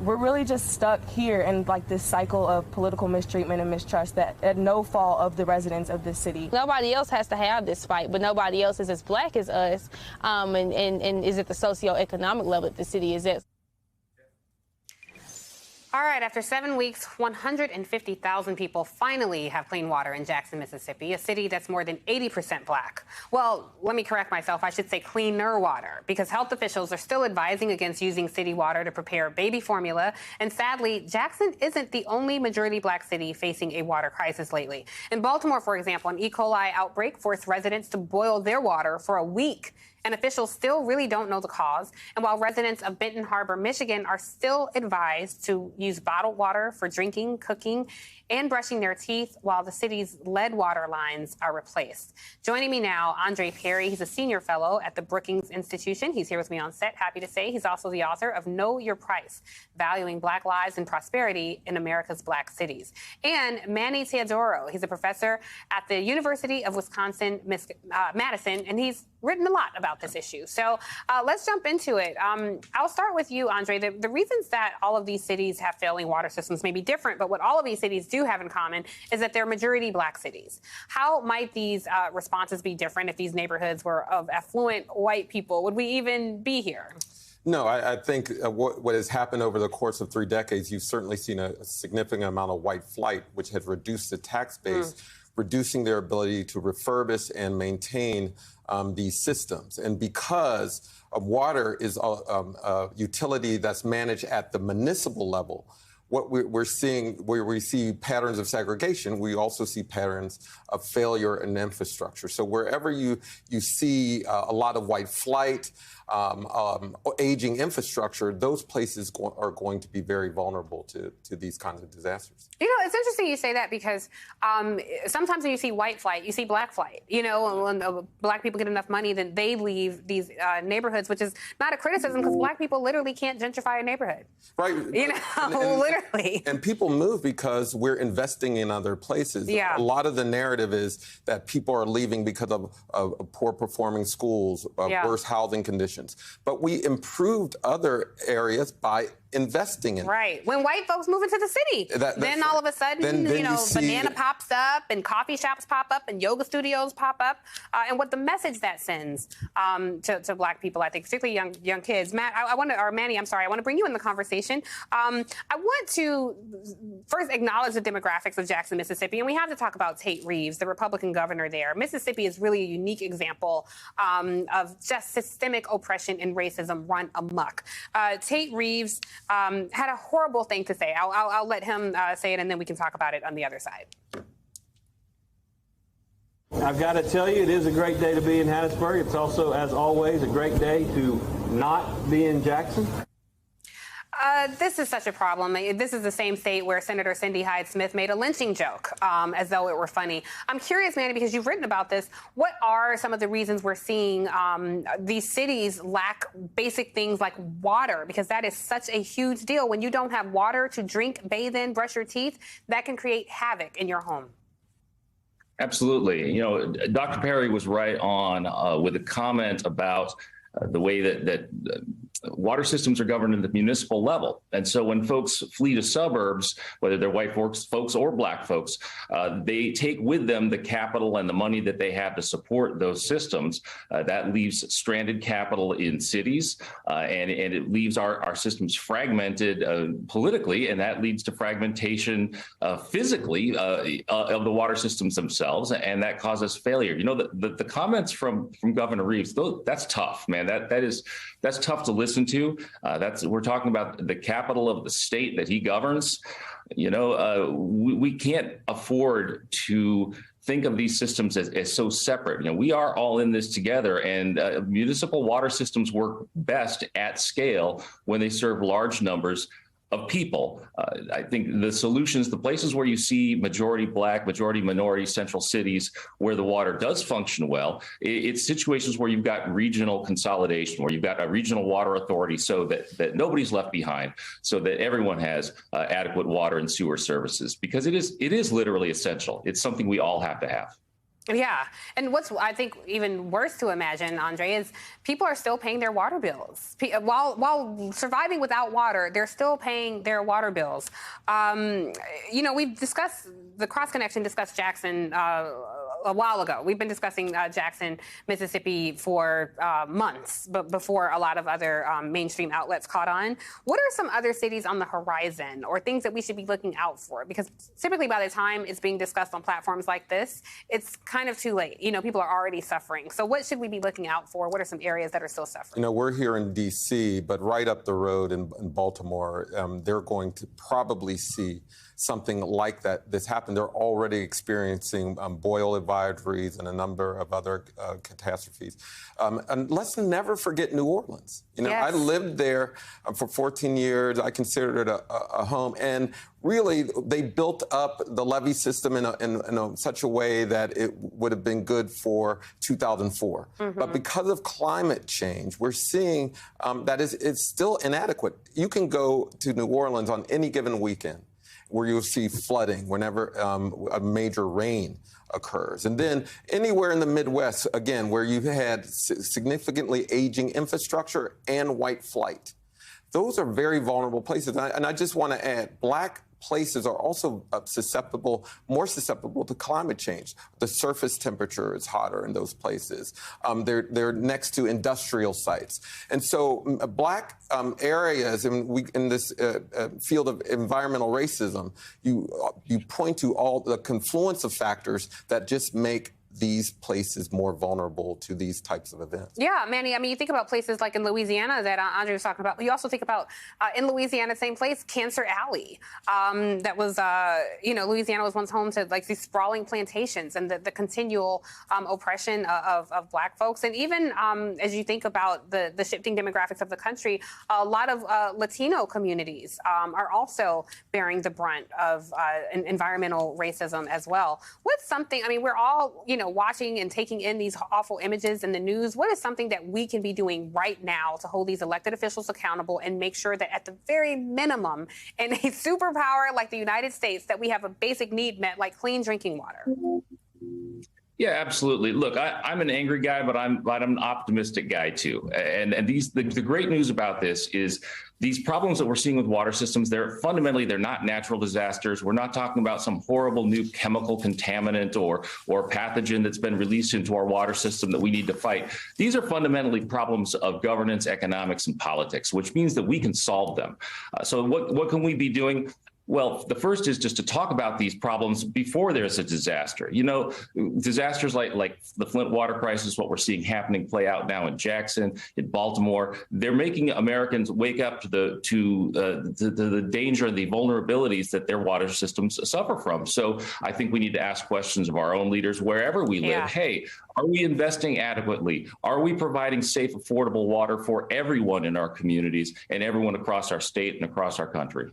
we're really just stuck here in like this cycle of political mistreatment and mistrust that at no fault of the residents of this city. Nobody else has to have this fight, but nobody else is as black as us and is at the socioeconomic level that the city is at. All right, after 7 weeks, 150,000 people finally have clean water in Jackson, Mississippi, a city that's more than 80% black. Well, let me correct myself. I should say cleaner water, because health officials are still advising against using city water to prepare baby formula. And sadly, Jackson isn't the only majority black city facing a water crisis lately. In Baltimore, for example, an E. coli outbreak forced residents to boil their water for a week. And officials still really don't know the cause. And while residents of Benton Harbor, Michigan are still advised to use bottled water for drinking, cooking, and brushing their teeth while the city's lead water lines are replaced. Joining me now, Andre Perry. He's a senior fellow at the Brookings Institution. He's here with me on set, happy to say. He's also the author of Know Your Price, Valuing Black Lives and Prosperity in America's Black Cities. And Manny Teodoro. He's a professor at the University of Wisconsin-Madison, and he's written a lot about this issue. So let's jump into it. I'll start with you, Andre. The reasons that all of these cities have failing water systems may be different, but what all of these cities do have in common is that they're majority black cities. How might these responses be different if these neighborhoods were of affluent white people? Would we even be here? No, I think what has happened over the course of 3 decades, you've certainly seen a significant amount of white flight, which has reduced the tax base, reducing their ability to refurbish and maintain these systems. And because water is a utility that's managed at the municipal level, what we're seeing, where we see patterns of segregation, we also see patterns of failure in infrastructure. So wherever you see a lot of white flight, aging infrastructure, those places are going to be very vulnerable to these kinds of disasters. You know, it's interesting you say that because sometimes when you see white flight, you see black flight. You know, when black people get enough money, then they leave these neighborhoods, which is not a criticism because black people literally can't gentrify a neighborhood. Right. You know, literally. And people move because we're investing in other places. Yeah. A lot of the narrative is that people are leaving because of poor performing schools, worse housing conditions. But we improved other areas by investing in. Right. When white folks move into the city, then all of a sudden, then you know, banana pops up and coffee shops pop up and yoga studios pop up. And what the message that sends to black people, I think, particularly young kids. Matt, Manny, I'm sorry, I want to bring you in the conversation. I want to first acknowledge the demographics of Jackson, Mississippi, and we have to talk about Tate Reeves, the Republican governor there. Mississippi is really a unique example of just systemic oppression and racism run amok. Tate Reeves had a horrible thing to say. I'll let him say it, and then we can talk about it on the other side. I've got to tell you, it is a great day to be in Hattiesburg. It's also, as always, a great day to not be in Jackson. This is such a problem. This is the same state where Senator Cindy Hyde-Smith made a lynching joke as though it were funny. I'm curious, Manny, because you've written about this. What are some of the reasons we're seeing these cities lack basic things like water? Because that is such a huge deal. When you don't have water to drink, bathe in, brush your teeth, that can create havoc in your home. Absolutely. You know, Dr. Perry was right on with a comment about the way that water systems are governed at the municipal level. And so when folks flee to suburbs, whether they're white folks or black folks, they take with them the capital and the money that they have to support those systems. That leaves stranded capital in cities, and it leaves our systems fragmented politically, and that leads to fragmentation physically of the water systems themselves, and that causes failure. You know, the comments from Governor Reeves, that's tough, man. That's tough to listen to. We're talking about the capital of the state that he governs. You know, we can't afford to think of these systems as so separate. You know, we are all in this together, and municipal water systems work best at scale when they serve large numbers of people. I think the solutions, the places where you see majority black, majority minority central cities where the water does function well, it's situations where you've got regional consolidation, where you've got a regional water authority so that nobody's left behind, so that everyone has adequate water and sewer services, because it is literally essential. It's something we all have to have. Yeah. And what's, I think, even worse to imagine, Andre, is people are still paying their water bills. While surviving without water, they're still paying their water bills. You know, we've discussed, the Cross Connection discussed Jackson a while ago. We've been discussing Jackson, Mississippi for months, but before a lot of other mainstream outlets caught on. What are some other cities on the horizon or things that we should be looking out for? Because typically by the time it's being discussed on platforms like this, it's kind of too late. You know, people are already suffering. So what should we be looking out for? What are some areas that are still suffering? You know, we're here in D.C., but right up the road in Baltimore, they're going to probably see something like this happen. They're already experiencing boil advisories and a number of other catastrophes. And let's never forget New Orleans. You know, yes. I lived there for 14 years. I considered it a home. And really, they built up the levee system in such a way that it would have been good for 2004. Mm-hmm. But because of climate change, we're seeing that it's still inadequate. You can go to New Orleans on any given weekend where you'll see flooding whenever a major rain occurs. And then anywhere in the Midwest, again, where you've had significantly aging infrastructure and white flight. Those are very vulnerable places. And I just want to add, Black places are also more susceptible to climate change. The surface temperature is hotter in those places. They're next to industrial sites. And so Black areas, in this field of environmental racism, you point to all the confluence of factors that just make these places more vulnerable to these types of events. Yeah, Manny, I mean, you think about places like in Louisiana that Andre was talking about. You also think about in Louisiana, same place, Cancer Alley. That was, you know, Louisiana was once home to like these sprawling plantations and the continual oppression of Black folks. And even as you think about the shifting demographics of the country, a lot of Latino communities are also bearing the brunt of environmental racism as well. What's something, I mean, we're all, you know, watching and taking in these awful images in the news. What is something that we can be doing right now to hold these elected officials accountable and make sure that at the very minimum in a superpower like the United States that we have a basic need met like clean drinking water? Yeah, absolutely. Look, I'm an angry guy, but I'm an optimistic guy too. And the great news about this is these problems that we're seeing with water systems, they're not natural disasters. We're not talking about some horrible new chemical contaminant or pathogen that's been released into our water system that we need to fight. These are fundamentally problems of governance, economics, and politics, which means that we can solve them. So what can we be doing? Well, the first is just to talk about these problems before there's a disaster. You know, disasters like the Flint water crisis, what we're seeing play out now in Jackson, in Baltimore, they're making Americans wake up to the danger and the vulnerabilities that their water systems suffer from. So I think we need to ask questions of our own leaders wherever we live. Yeah. Hey, are we investing adequately? Are we providing safe, affordable water for everyone in our communities and everyone across our state and across our country?